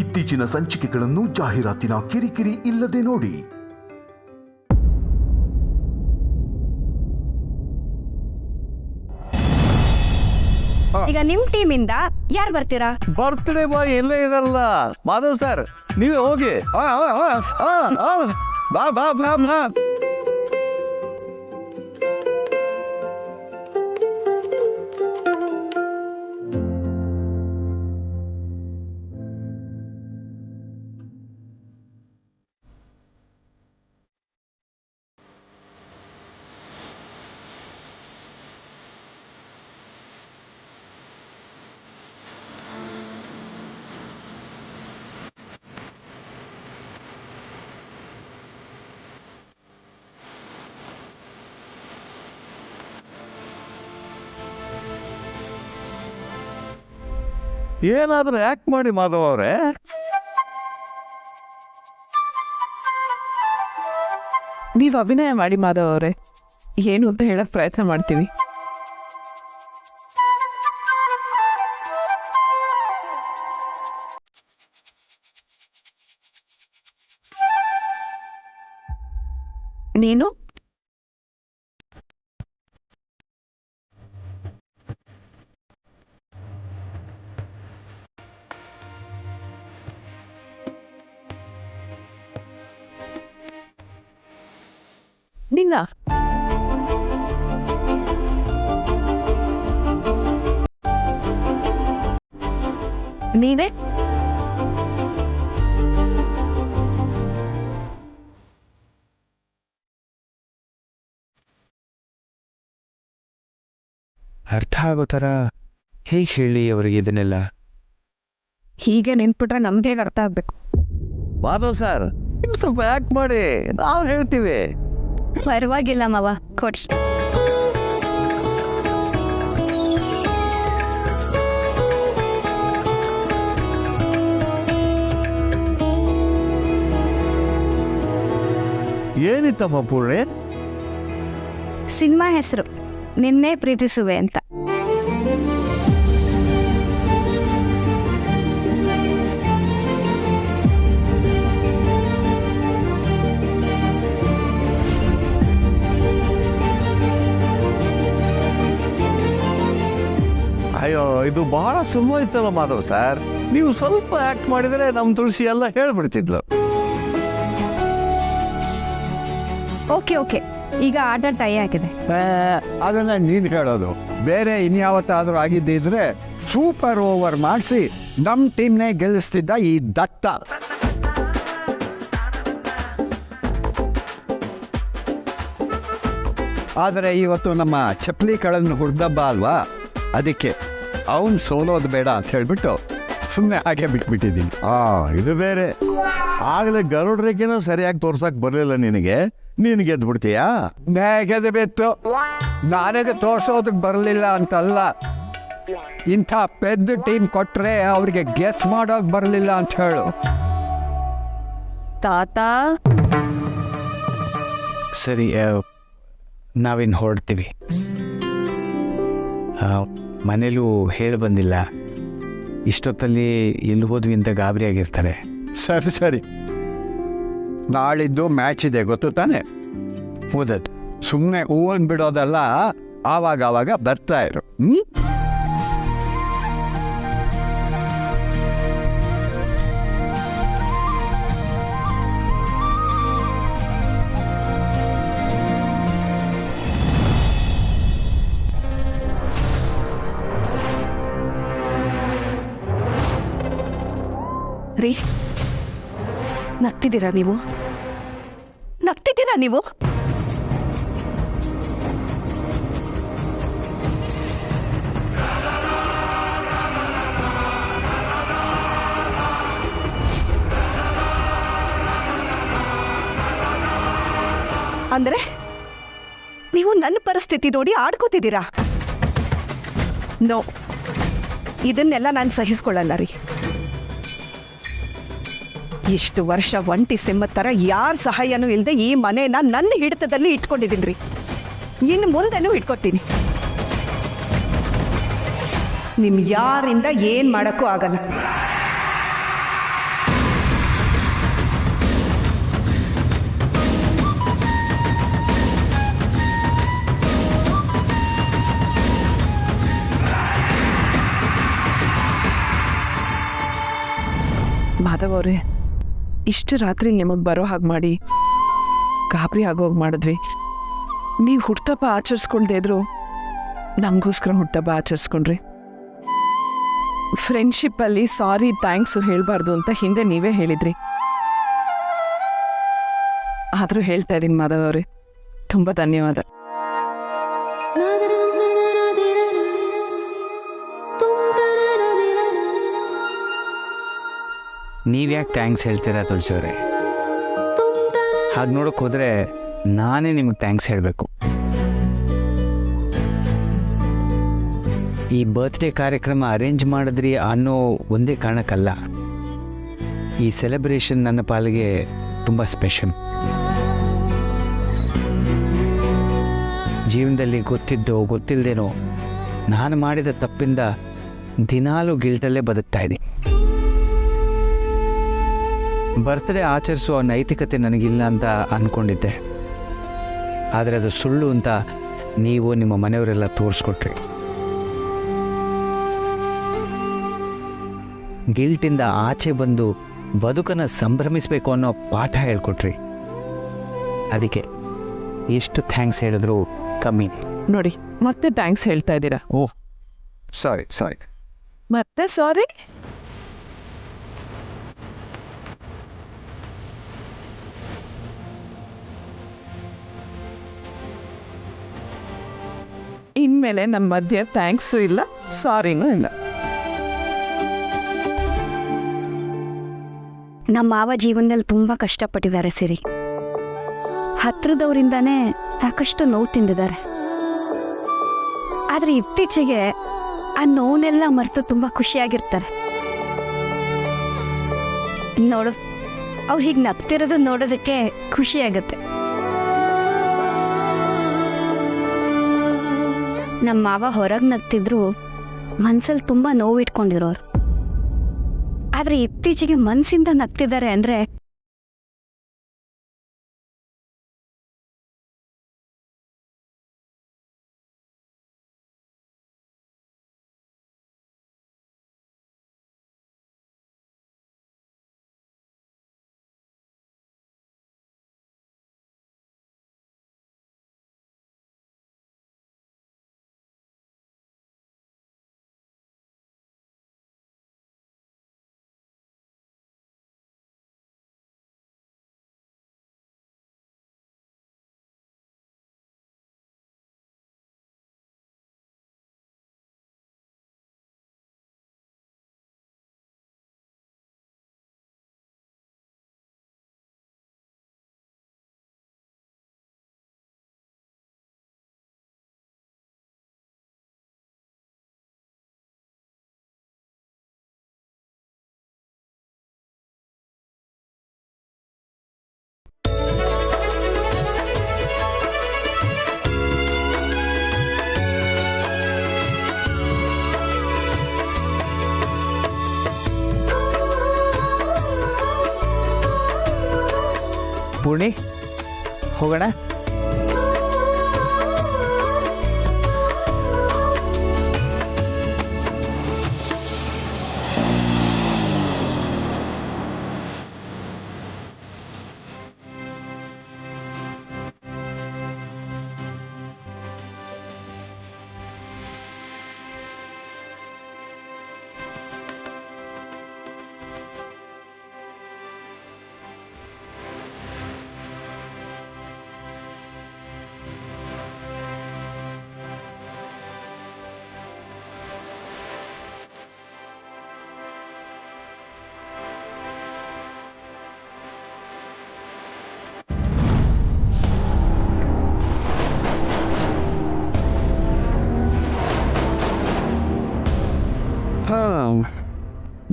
ಇತ್ತೀಚಿನ ಸಂಚಿಕೆಗಳನ್ನು ಜಾಹೀರಾತಿನ ಕಿರಿಕಿರಿ ಇಲ್ಲದೆ ನೋಡಿ. ಈಗ ನಿಮ್ ಟೀಮ್ ಇಂದ ಯಾರು ಬರ್ತೀರಾ? ಬರ್ತ್ಡೇ ಬಾಯ್ ಎಲ್ಲೇ ಇದಾರಲ್ಲ ಮಾಧವ್ ಸರ್, ನೀವೇ ಹೋಗಿ. ಬಾ ಬಾ ಬಾ ಬಾ. ಏನಾದ್ರೂ ಆಕ್ಟ್ ಮಾಡಿ ಮಾಧವ್ ಅವ್ರೆ. ನೀವು ಅಭಿನಯ ಮಾಡಿ ಮಾಧವ್ ಅವರೇ, ಏನು ಅಂತ ಹೇಳಕ್ ಪ್ರಯತ್ನ ಮಾಡ್ತೀವಿ. ನೀನು ನಿನ್ನ ನೀನೇ ಅರ್ಥ ಆಗೋ ಥರ ಹೇಗೆ ಹೇಳಿ ಅವರಿಗೆ ಇದನ್ನೆಲ್ಲ? ಹೀಗೆ ನಿಂತ್ಬಿಟ್ರೆ ನಮ್ಗೆ ಹೇಗೆ ಅರ್ಥ ಆಗ್ಬೇಕು? ಮಾಧವ್ ಸರ್, ನೀವು ಸ್ವಲ್ಪ ಆಕ್ಟ್ ಮಾಡಿ, ನಾವು ಹೇಳ್ತೀವಿ. ಪರವಾಗಿಲ್ಲ ಮಾವ, ಕೊಡ್ಸ್. ಏನಿತ್ತಮ್ಮ ಪೂರ್ಣೆ? ಸಿನಿಮಾ ಹೆಸರು ನಿನ್ನೆ ಪ್ರೀತಿಸುವೆ ಅಂತ. ಅಯ್ಯೋ, ಇದು ಬಹಳ ಸುಲಭ ಇತ್ತಲ್ಲ ಮಾಧವ್ ಸರ್. ನೀವು ಸ್ವಲ್ಪ ಆಕ್ಟ್ ಮಾಡಿದರೆ ನಮ್ಮ ತುಳಸಿ ಎಲ್ಲ ಹೇಳ್ಬಿಡ್ತಿದ್ಲು. ಓಕೆ ಓಕೆ, ಈಗ ಆರ್ಡರ್ ತಯಾರಾಗಿದೆ. ಅದನ್ನ ನೀನು ಹೇಳೋದು. ಬೇರೆ ಇನ್ಯಾವತ್ತಾದರೂ ಆಗಿದ್ದಿದ್ರೆ ಸೂಪರ್ ಓವರ್ ಮಾಡಿಸಿ ನಮ್ಮ ಟೀಮ್ನೇ ಗೆಲ್ಲಿಸ್ತಿದ್ದ ಈ ದತ್ತ. ಆದರೆ ಇವತ್ತು ನಮ್ಮ ಚಪ್ಪಲಿ ಕಳನ್ನು ಹುಡ್ದಬ್ಬ ಅಲ್ವಾ, ಅದಕ್ಕೆ ಅವನು ಸೋಲೋದು ಬೇಡ ಅಂತ ಹೇಳ್ಬಿಟ್ಟು ಸುಮ್ಮನೆ ಹಾಗೆ ಬಿಟ್ಬಿಟ್ಟಿದ್ದೀನಿ. ಇದು ಬೇರೆ. ಆಗಲೇ ಗರುಡ್ ರೇಖೆನ ಸರಿಯಾಗಿ ತೋರ್ಸಕ್ ಬರಲಿಲ್ಲ ನಿನಗೆ, ನೀನು ಗೆದ್ದು ಬಿಡ್ತೀಯಾ? ಗೆದ್ದು ಬಿತ್ತು. ನಾನೇದು ತೋರ್ಸೋದಕ್ಕೆ ಬರಲಿಲ್ಲ ಅಂತಲ್ಲ, ಇಂಥ ಪೆದ್ದ ಟೀಮ್ ಕೊಟ್ಟರೆ ಅವ್ರಿಗೆ ಗೆಸ್ ಮಾಡೋಕೆ ಬರಲಿಲ್ಲ ಅಂತ ಹೇಳು. ತಾತ ಸರಿ, ನಾವಿನ್ನು ಹೊರಡ್ತೀವಿ. ಮನೇಲೂ ಹೇಳಿ ಬಂದಿಲ್ಲ, ಇಷ್ಟೊತ್ತಲ್ಲಿ ಎಲ್ಲಿ ಹೋದ್ವಿ ಅಂತ ಗಾಬರಿ ಆಗಿರ್ತಾರೆ. ಸರಿ ಸರಿ, ನಾಳಿದ್ದು ಮ್ಯಾಚ್ ಇದೆ ಗೊತ್ತು ತಾನೆ? ಓದೋದು ಸುಮ್ಮನೆ ಹೂವನ್ನು ಬಿಡೋದಲ್ಲ, ಆವಾಗ ಬರ್ತಾ ಇರು. ರೀ, ನಗ್ತಿದ್ದೀರಾ ನೀವು? ಅಂದ್ರೆ ನೀವು ನನ್ನ ಪರಿಸ್ಥಿತಿ ನೋಡಿ ಆಡ್ಕೋತಿದ್ದೀರಾ? ನೋ, ಇದನ್ನೆಲ್ಲ ನಾನು ಸಹಿಸ್ಕೊಳ್ಳಲ್ಲ ರೀ. ಇಷ್ಟು ವರ್ಷ ಒಂಟಿ ಸಿಂಹದ ಥರ ಯಾರ ಸಹಾಯನೂ ಇಲ್ಲದೆ ಈ ಮನೇನ ನನ್ನ ಹಿಡಿತದಲ್ಲಿ ಇಟ್ಕೊಂಡಿದ್ದೀನಿ ರೀ. ಇನ್ನು ಮುಂದೆನೂ ಇಟ್ಕೊತೀನಿ. ನಿಮ್ ಯಾರಿಂದ ಏನು ಮಾಡೋಕ್ಕೂ ಆಗಲ್ಲ. ಮಾಧವ್ ಅವರೇ, ಇಷ್ಟು ರಾತ್ರಿ ನಿಮಗೆ ಬರೋ ಹಾಗೆ ಮಾಡಿ ಗಾಬರಿ ಆಗೋಗಿ ಮಾಡಿದ್ವಿ. ನೀವು ಹುಟ್ಟುಹಬ್ಬ ಆಚರಿಸ್ಕೊಳ್ದೇ ಇದ್ರು ನಮಗೋಸ್ಕರ ಹುಟ್ಟುಹಬ್ಬ ಆಚರಿಸ್ಕೊಂಡ್ರಿ. ಫ್ರೆಂಡ್ಶಿಪ್ಪಲ್ಲಿ ಸಾರಿ ಥ್ಯಾಂಕ್ಸು ಹೇಳಬಾರ್ದು ಅಂತ ಹಿಂದೆ ನೀವೇ ಹೇಳಿದ್ರಿ. ಆದರೂ ಹೇಳ್ತಾ ಇದ್ದೀನಿ ಮಾಧವ್ ಅವರೇ, ತುಂಬ ಧನ್ಯವಾದ. ನೀವ್ಯಾಕೆ ಥ್ಯಾಂಕ್ಸ್ ಹೇಳ್ತೀರಾ ತುಳಸಿ ಅವರೇ? ಹಾಗೆ ನೋಡೋಕೆ ಹೋದರೆ ನಾನೇ ನಿಮಗೆ ಥ್ಯಾಂಕ್ಸ್ ಹೇಳಬೇಕು. ಈ ಬರ್ತ್ಡೇ ಕಾರ್ಯಕ್ರಮ ಅರೇಂಜ್ ಮಾಡಿದ್ರಿ ಅನ್ನೋ ಒಂದೇ ಕಾರಣಕ್ಕಲ್ಲ, ಈ ಸೆಲೆಬ್ರೇಷನ್ ನನ್ನ ಪಾಲಿಗೆ ತುಂಬ ಸ್ಪೆಷಲ್. ಜೀವನದಲ್ಲಿ ಗೊತ್ತಿದ್ದೋ ಗೊತ್ತಿಲ್ಲದೇನೋ ನಾನು ಮಾಡಿದ ತಪ್ಪಿಂದ ದಿನಾಲೂ ಗಿಲ್ಟಲ್ಲೇ ಬದುಕ್ತಾ ಇದ್ದೀನಿ. ಬರ್ತ್ಡೇ ಆಚರಿಸುವ ನೈತಿಕತೆ ನನಗಿಲ್ಲ ಅಂತ ಅಂದ್ಕೊಂಡಿದ್ದೆ, ಆದರೆ ಅದು ಸುಳ್ಳು ಅಂತ ನೀವು ನಿಮ್ಮ ಮನೆಯವರೆಲ್ಲ ತೋರಿಸ್ಕೊಟ್ರಿ. ಗಿಲ್ಟಿಂದ ಆಚೆ ಬಂದು ಬದುಕನ್ನು ಸಂಭ್ರಮಿಸಬೇಕು ಅನ್ನೋ ಪಾಠ ಹೇಳ್ಕೊಟ್ರಿ. ಅದಕ್ಕೆ ಎಷ್ಟು ಥ್ಯಾಂಕ್ಸ್ ಹೇಳಿದ್ರು ಕಮ್ಮಿ. ನೋಡಿ, ಮತ್ತೆ ಥ್ಯಾಂಕ್ಸ್ ಹೇಳ್ತಾ ಇದ್ದೀರಾ. ಓಹ್, ಸಾರಿ. ಮತ್ತೆ ಸಾರಿ? ಇನ್ಮೇಲೆ ನಮ್ಮ ಮಧ್ಯೆ ಥ್ಯಾಂಕ್ಸು ಇಲ್ಲ, ಸಾರಿನೂ ಇಲ್ಲ. ನಮ್ಮ ಮಾವ ಜೀವನದಲ್ಲಿ ತುಂಬ ಕಷ್ಟಪಟ್ಟಿದ್ದಾರೆ ಸಿರಿ. ಹತ್ರದವರಿಂದಾನೇ ಸಾಕಷ್ಟು ನೋವು ತಿಂದಿದ್ದಾರೆ. ಆದರೆ ಇತ್ತೀಚೆಗೆ ಆ ನೋವನ್ನೆಲ್ಲ ಮರೆತು ತುಂಬ ಖುಷಿಯಾಗಿರ್ತಾರೆ. ನೋಡು, ಅವ್ರು ಹೀಗೆ ನಗ್ತಿರೋದು ನೋಡೋದಕ್ಕೆ ಖುಷಿಯಾಗತ್ತೆ. ನಮ್ಮ ಮಾವ ಹೊರಗೆ ನಗ್ತಿದ್ರು ಮನ್ಸಲ್ಲಿ ತುಂಬ ನೋವು ಇಟ್ಕೊಂಡಿರೋರು. ಆದರೆ ಇತ್ತೀಚೆಗೆ ಮನಸ್ಸಿಂದ ನಗ್ತಿದ್ದಾರೆ ಅಂದರೆ ಪೂರ್ಣಿ, ಹೋಗೋಣ.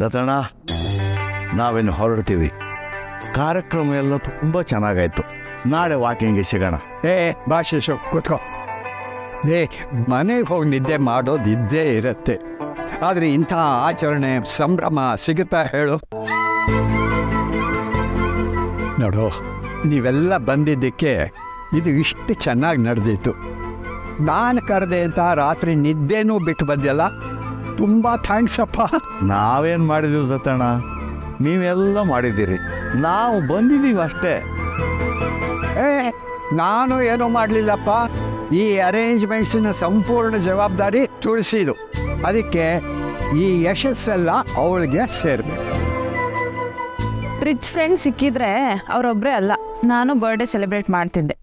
ದತ್ತಣ್ಣ, ನಾವೇನು ಹೊರಡ್ತೀವಿ. ಕಾರ್ಯಕ್ರಮ ಎಲ್ಲ ತುಂಬ ಚೆನ್ನಾಗಾಯ್ತು. ನಾಳೆ ವಾಕಿಂಗ್ಗೆ ಸಿಗೋಣ. ಭಾಷೇಶು ಕೂತ್ಕೋ. ಮನೆಗೆ ಹೋಗಿ ನಿದ್ದೆ ಮಾಡೋದು ಇದ್ದೇ ಇರುತ್ತೆ. ಆದರೆ ಇಂಥ ಆಚರಣೆ ಸಂಭ್ರಮ ಸಿಗುತ್ತಾ ಹೇಳು? ನೋಡು, ನೀವೆಲ್ಲ ಬಂದಿದ್ದಕ್ಕೆ ಇದು ಇಷ್ಟು ಚೆನ್ನಾಗಿ ನಡೆದಿತ್ತು. ನಾನು ಕರೆದೆ ಅಂತ ರಾತ್ರಿ ನಿದ್ದೆನೂ ಬಿಟ್ಟು ಬಂದೆಲ್ಲ, ತುಂಬ ಥ್ಯಾಂಕ್ಸ್ ಅಪ್ಪ. ನಾವೇನು ಮಾಡಿದ್ವಿ ದತ್ತಣ್ಣ? ನೀವೆಲ್ಲ ಮಾಡಿದ್ದೀರಿ, ನಾವು ಬಂದಿದ್ದೀವಿ ಅಷ್ಟೇ. ನಾನು ಏನೂ ಮಾಡಲಿಲ್ಲಪ್ಪ. ಈ ಅರೇಂಜ್ಮೆಂಟ್ಸಿನ ಸಂಪೂರ್ಣ ಜವಾಬ್ದಾರಿ ತುಳಸಿದು. ಅದಕ್ಕೆ ಈ ಯಶಸ್ಸೆಲ್ಲ ಅವಳಿಗೆ ಸೇರಬೇಕು. ರಿಚ್ ಫ್ರೆಂಡ್ ಸಿಕ್ಕಿದ್ರೆ ಅವರೊಬ್ಬರೇ ಅಲ್ಲ, ನಾನು ಬರ್ಡೇ ಸೆಲೆಬ್ರೇಟ್ ಮಾಡ್ತಿದ್ದೆ.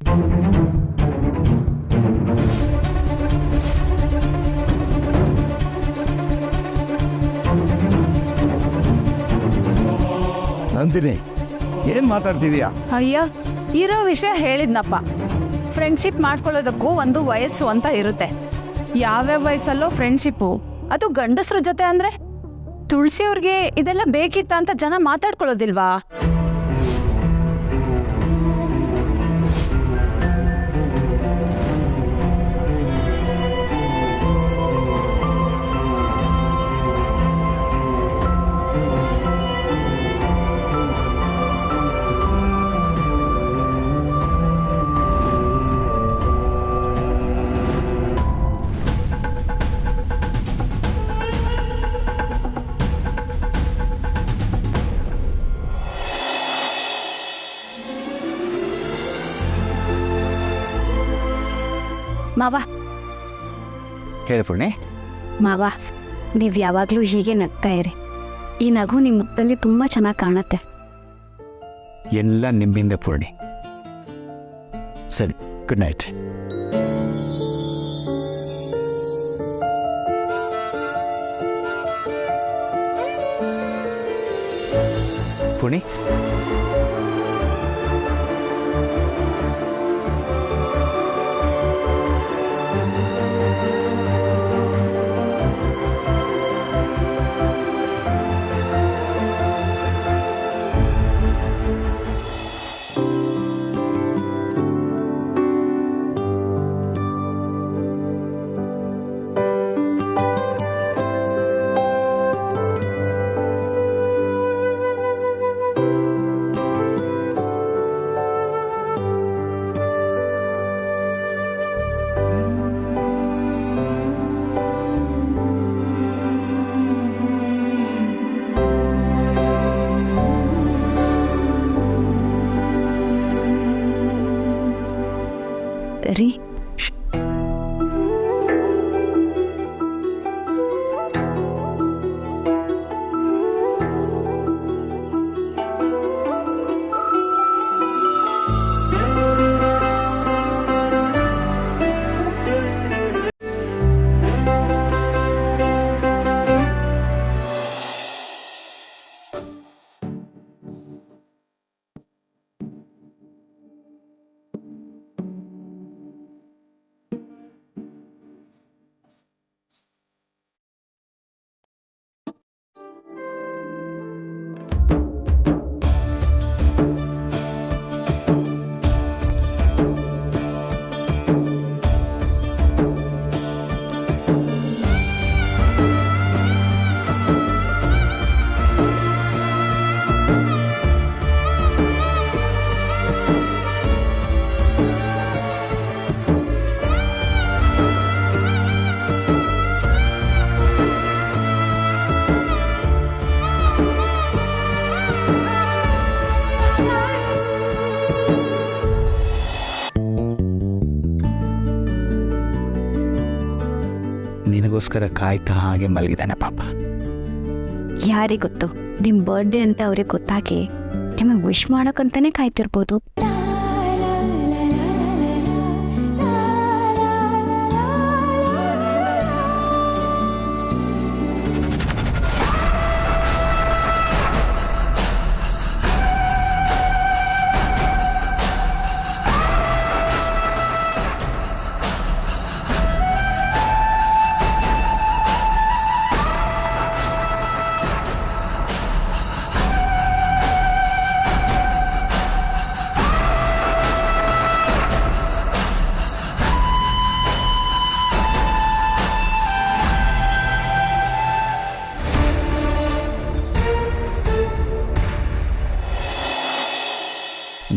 ನಂದಿನಿ, ಏನು ಮಾತಾಡ್ತಿದೀಯಾ? ಅಯ್ಯ, ಇರೋ ವಿಷಯ ಹೇಳಿದ್ನಪ್ಪ. ಫ್ರೆಂಡ್ಶಿಪ್ ಮಾಡ್ಕೊಳ್ಳೋದಕ್ಕೂ ಒಂದು ವಯಸ್ಸು ಅಂತ ಇರುತ್ತೆ. ಯಾವ್ಯಾವ ವಯಸ್ಸಲ್ಲೋ ಫ್ರೆಂಡ್ಶಿಪ್ಪು, ಅದು ಗಂಡಸ್ರ ಜೊತೆ ಅಂದರೆ ತುಳಸಿ ಅವ್ರಿಗೆ ಇದೆಲ್ಲ ಬೇಕಿತ್ತ ಅಂತ ಜನ ಮಾತಾಡ್ಕೊಳ್ಳೋದಿಲ್ವಾ? ಮಾವ, ಹೇಳಿ ಪುಣ್ಯ. ಮಾವ, ನೀವು ಯಾವಾಗಲೂ ಹೀಗೆ ನಗ್ತಾ ಇರಿ. ಈ ನಗು ನಿಮ್ಮ ಮುಖದಲ್ಲಿ ತುಂಬ ಚೆನ್ನಾಗಿ ಕಾಣುತ್ತೆ. ಎಲ್ಲ ನಿಮ್ಮಿಂದ ಪೂರ್ಣಿ. ಸರಿ, ಗುಡ್ ನೈಟ್. ಪುಣಿ, ರೀ, ನಿನಗೋಸ್ಕರ ಕಾಯ್ತಾ ಹಾಗೆ ಮಲಗಿದ್ದಾನೆ ಪಾಪ. ಯಾರಿಗೊತ್ತು, ನಿಮ್ಮ ಬರ್ಡೇ ಅಂತ ಅವ್ರಿಗೆ ಗೊತ್ತಾಗಿ ನಿಮಗೆ ವಿಶ್ ಮಾಡೋಕ್ಕಂತಾನೆ ಕಾಯ್ತಿರ್ಬೋದು.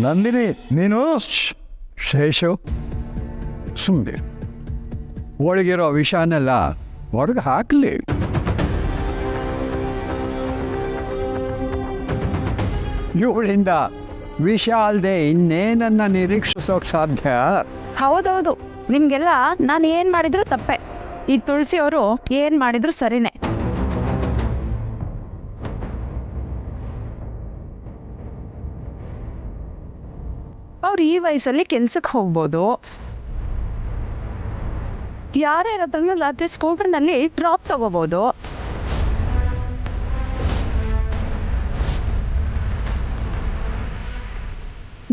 ನಂದಿನಿ, ನೀನು ಶೇಷು, ಸುಮ್ಮನೆ ಒಳಗಿರೋ ವಿಷಾನೆಲ್ಲ ಹೊರಗೆ ಹಾಕಲಿ. ಇವಳಿಂದ ವಿಷ ಅಲ್ಲದೆ ಇನ್ನೇನನ್ನ ನಿರೀಕ್ಷಿಸೋಕೆ ಸಾಧ್ಯ? ಹೌದೌದು, ನಿಮಗೆಲ್ಲ ನಾನು ಏನು ಮಾಡಿದ್ರು ತಪ್ಪೆ. ಈ ತುಳಸಿ ಅವರು ಏನು ಮಾಡಿದ್ರು ಸರಿನೇ. ಅವ್ರು ಈ ವಯಸ್ಸಲ್ಲಿ ಕೆಲ್ಸಕ್ಕೆ ಹೋಗ್ಬೋದು, ಯಾರ್ಯಾರ ಹತ್ರನೂ ರಾತ್ರಿ ಸ್ಕೂಟರ್ನಲ್ಲಿ ಡ್ರಾಪ್ ತಗೋಬೋದು.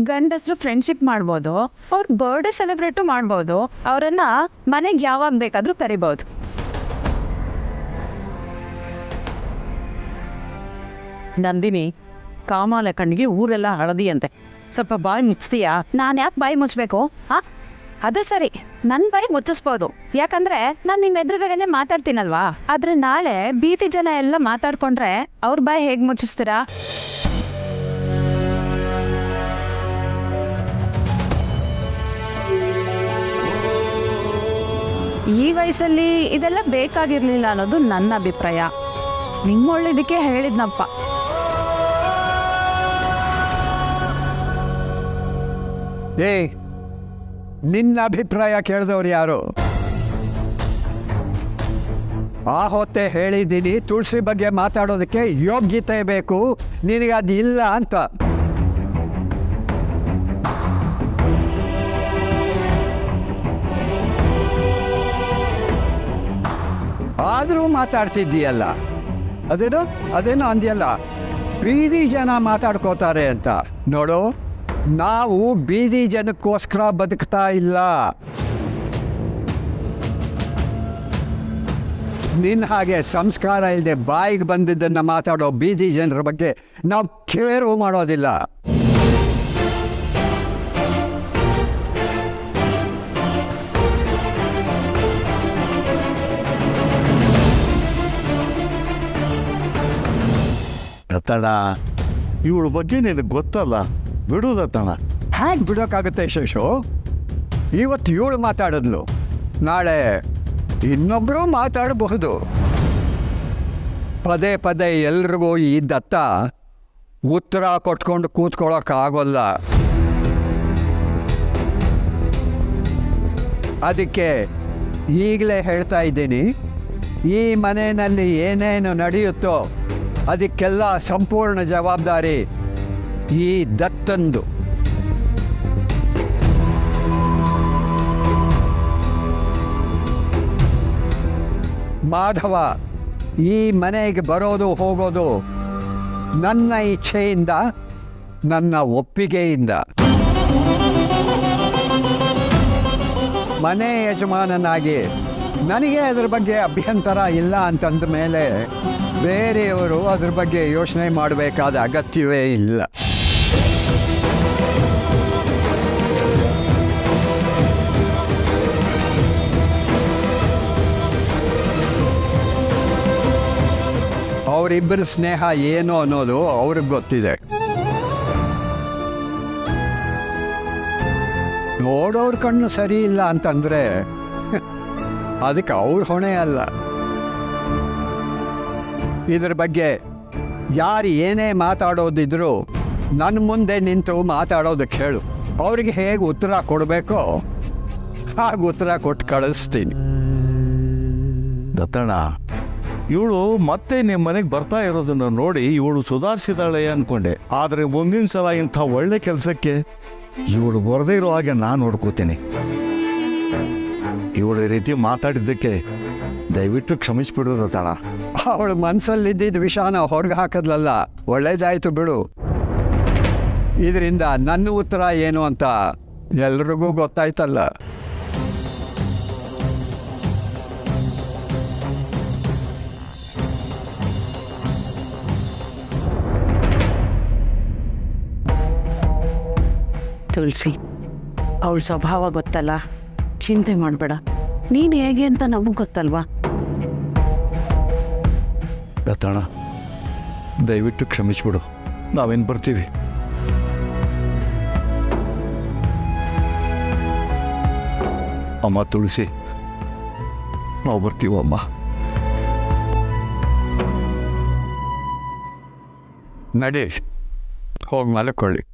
ಗಂಡಸರು ಫ್ರೆಂಡ್ಶಿಪ್ ಮಾಡ್ಬೋದು, ಅವ್ರ ಬರ್ಡೇ ಸೆಲೆಬ್ರೇಟು ಮಾಡ್ಬೋದು, ಅವರನ್ನು ಮನೆಗೆ ಯಾವಾಗ ಬೇಕಾದರೂ ಕರಿಬೋದು. ನಂದಿನಿ, ಕಾಮಾಲೆ ಕಣ್ಣಿಗೆ ಊರೆಲ್ಲ ಹಳದಿ ಅಂತೆ, ಸ್ವಲ್ಪ ಬಾಯಿ ಮುಚ್ತೀಯಾ? ನಾನು ಯಾಕೆ ಬಾಯಿ ಮುಚ್ಚಬೇಕು? ಅದು ಸರಿ, ನನ್ನ ಬಾಯಿ ಮುಚ್ಚಿಸ್ಬೋದು, ಯಾಕಂದ್ರೆ ನಾನು ನಿಮ್ಮ ಎದುರುಗಡೆನೆ ಮಾತಾಡ್ತೀನಲ್ವಾ. ಆದ್ರೆ ನಾಳೆ ಬೀದಿ ಜನ ಎಲ್ಲ ಮಾತಾಡ್ಕೊಂಡ್ರೆ ಅವ್ರ ಬಾಯಿ ಹೇಗೆ ಮುಚ್ಚಿಸ್ತೀರಾ? ಈ ವಯಸ್ಸಲ್ಲಿ ಇದೆಲ್ಲ ಬೇಕಾಗಿರ್ಲಿಲ್ಲ ಅನ್ನೋದು ನನ್ನ ಅಭಿಪ್ರಾಯ. ನಿಮ್ಮ ಒಳ್ಳೇದಕ್ಕೆ ಹೇಳಿದ್ನಪ್ಪ. ಏಯ್, ನಿನ್ನ ಅಭಿಪ್ರಾಯ ಕೇಳಿದವ್ರು ಯಾರು? ಆ ಹೊತ್ತೆ ಹೇಳಿದ್ದೀನಿ ತುಳಸಿ ಬಗ್ಗೆ ಮಾತಾಡೋದಕ್ಕೆ ಯೋಗ್ಯತೆ ಬೇಕು, ನಿನಗೆ ಅದು ಇಲ್ಲ ಅಂತ. ಆದರೂ ಮಾತಾಡ್ತಿದ್ದೀಯಲ್ಲ, ಅದೇನೋ ಅಂದ್ಯಲ್ಲ, ಬೀದಿ ಜನ ಮಾತಾಡ್ಕೋತಾರೆ ಅಂತ. ನೋಡು, ನಾವು ಬೀದಿ ಜನಕ್ಕೋಸ್ಕರ ಬದುಕ್ತಾ ಇಲ್ಲ. ನಿನ್ನ ಹಾಗೆ ಸಂಸ್ಕಾರ ಇಲ್ಲದೆ ಬಾಯಿಗೆ ಬಂದಿದ್ದನ್ನು ಮಾತಾಡೋ ಬೀದಿ ಜನರ ಬಗ್ಗೆ ನಾವು ಕೇರು ಮಾಡೋದಿಲ್ಲ. ದತ್ತಣ್ಣ, ಇವಳ ಬಗ್ಗೆ ನಿನಗೆ ಗೊತ್ತಲ್ಲ, ಬಿಡು ದತ್ತಣ್ಣ. ಹ್ಯಾಂಗೆ ಬಿಡೋಕ್ಕಾಗುತ್ತೆ ಶೇಷು? ಇವತ್ತು ಇವಳು ಮಾತಾಡಿದ್ಲು, ನಾಳೆ ಇನ್ನೊಬ್ಬರು ಮಾತಾಡಬಹುದು. ಪದೇ ಪದೇ ಎಲ್ರಿಗೂ ಈ ದತ್ತ ಉತ್ತರ ಕೊಟ್ಕೊಂಡು ಕೂತ್ಕೊಳ್ಳೋಕ್ಕಾಗೋಲ್ಲ. ಅದಕ್ಕೆ ಈಗಲೇ ಹೇಳ್ತಾ ಇದ್ದೀನಿ, ಈ ಮನೆಯಲ್ಲಿ ಏನೇನು ನಡೆಯುತ್ತೋ ಅದಕ್ಕೆಲ್ಲ ಸಂಪೂರ್ಣ ಜವಾಬ್ದಾರಿ ಈ ದತ್ತಂದು. ಮಾಧವ ಈ ಮನೆಗೆ ಬರೋದು ಹೋಗೋದು ನನ್ನ ಇಚ್ಛೆಯಿಂದ, ನನ್ನ ಒಪ್ಪಿಗೆಯಿಂದ. ಮನೆ ಯಜಮಾನನಾಗಿ ನನಗೆ ಅದರ ಬಗ್ಗೆ ಅಭ್ಯಂತರ ಇಲ್ಲ ಅಂತಂದ ಮೇಲೆ ಬೇರೆಯವರು ಅದ್ರ ಬಗ್ಗೆ ಯೋಚನೆ ಮಾಡಬೇಕಾದ ಅಗತ್ಯವೇ ಇಲ್ಲ. ಅವರಿಬ್ಬರ ಸ್ನೇಹ ಏನು ಅನ್ನೋದು ಅವ್ರಿಗೆ ಗೊತ್ತಿದೆ. ನೋಡೋರ ಕಣ್ಣು ಸರಿ ಇಲ್ಲ ಅಂತಂದರೆ ಅದಕ್ಕೆ ಅವ್ರ ಹೊಣೆ ಅಲ್ಲ. ಇದ್ರ ಬಗ್ಗೆ ಯಾರು ಏನೇ ಮಾತಾಡೋದಿದ್ರು ನನ್ನ ಮುಂದೆ ನಿಂತು ಮಾತಾಡೋದಕ್ಕೆ ಹೇಳು. ಅವ್ರಿಗೆ ಹೇಗೆ ಉತ್ತರ ಕೊಡಬೇಕೋ ಹಾಗೆ ಉತ್ತರ ಕೊಟ್ಟು ಕಳಿಸ್ತೀನಿ. ದತ್ತಣ್ಣ, ಇವಳು ಮತ್ತೆ ನಿಮ್ಮ ಮನೆಗೆ ಬರ್ತಾ ಇರೋದನ್ನು ನೋಡಿ ಇವಳು ಸುಧಾರಿಸಿದಾಳೆ ಅಂದ್ಕೊಂಡೆ. ಆದರೆ ಮುಂದಿನ ಸಲ ಇಂಥ ಒಳ್ಳೆ ಕೆಲಸಕ್ಕೆ ಇವಳು ಬರದೇ ಇರೋ ಹಾಗೆ ನಾನು ನೋಡ್ಕೋತೀನಿ. ಇವಳು ಈ ರೀತಿ ಮಾತಾಡಿದ್ದಕ್ಕೆ ದಯವಿಟ್ಟು ಕ್ಷಮಿಸ್ಬಿಡು ದತ್ತಣ್ಣ. ಅವಳು ಮನಸ್ಸಲ್ಲಿದ್ದಿದ್ದ ವಿಷಾನ ಹೊರಗೆ ಹಾಕಿದ್ಲಲ್ಲ, ಒಳ್ಳೇದಾಯಿತು ಬಿಡು. ಇದರಿಂದ ನನ್ನ ಉತ್ತರ ಏನು ಅಂತ ಎಲ್ರಿಗೂ ಗೊತ್ತಾಯ್ತಲ್ಲ. ತುಳಸಿ, ಅವಳ ಸ್ವಭಾವ ಗೊತ್ತಲ್ಲ, ಚಿಂತೆ ಮಾಡಬೇಡ. ನೀನು ಹೇಗೆ ಅಂತ ನಮಗೆ ಗೊತ್ತಲ್ವಾ? ದತ್ತಣ್ಣ, ದಯವಿಟ್ಟು ಕ್ಷಮಿಸ್ಬಿಡು, ನಾವೇನು ಬರ್ತೀವಿ. ಅಮ್ಮ ತುಳಸಿ, ನಾವು ಬರ್ತೀವಮ್ಮ. ನಡಿ, ಹೋಗಿ ಮಲ್ಕೊಳ್ಳಿ.